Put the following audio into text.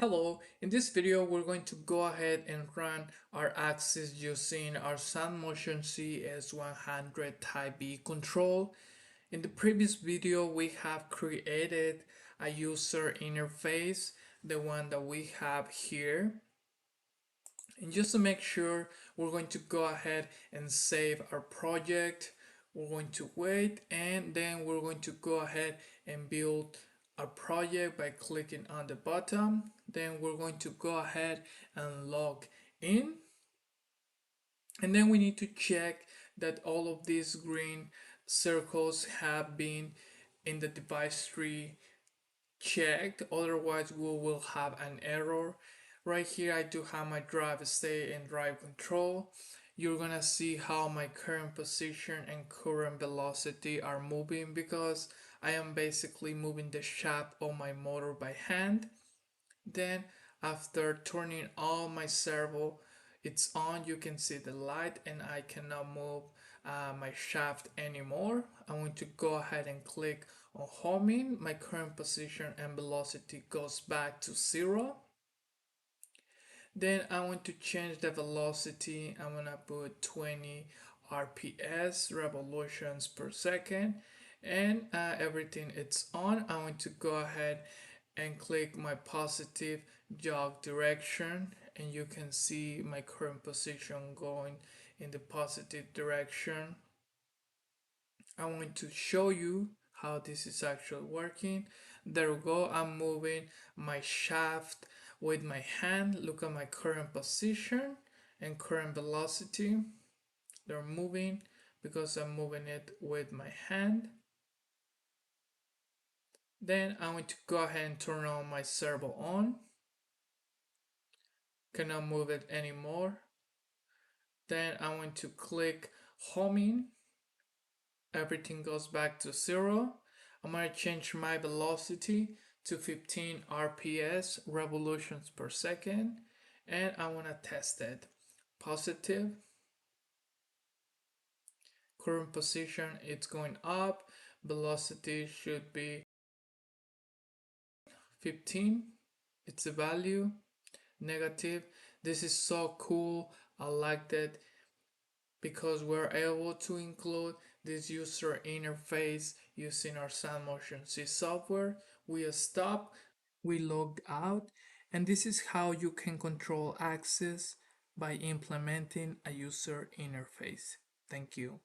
Hello, in this video we're going to go ahead and run our axis using our SANMOTION CS100 Type B control. In the previous video we have created a user interface, the one that we have here. And just to make sure, we're going to go ahead and save our project. We're going to wait and then we're going to go ahead and build a project by clicking on the button. Then we're going to go ahead and log in. And then we need to check that all of these green circles have been in the device tree checked, otherwise we will have an error. Right here I do have my drive state and drive control. You're gonna see how my current position and current velocity are moving because I am basically moving the shaft of my motor by hand. Then after turning on my servo, it's on, you can see the light and I cannot move my shaft anymore. I'm going to go ahead and click on homing. My current position and velocity goes back to 0. Then I want to change the velocity. I'm gonna put 20 RPS, revolutions per second, and everything it's on. I want to go ahead and click my positive jog direction, and you can see my current position going in the positive direction. I want to show you how this is actually working. There we go. I'm moving my shaft with my hand. Look at my current position and current velocity. They're moving because I'm moving it with my hand. Then I'm going to go ahead and turn on my servo on. Cannot move it anymore. Then I'm going to click homing. Everything goes back to 0. I'm going to change my velocity to 15 RPS, revolutions per second, and I want to test it. Positive. Current position, it's going up. Velocity should be 15. It's the value. Negative. This is so cool. I liked it because we're able to include this user interface using our SANMOTION C software. We stop, we logged out, and this is how you can control access by implementing a user interface. Thank you.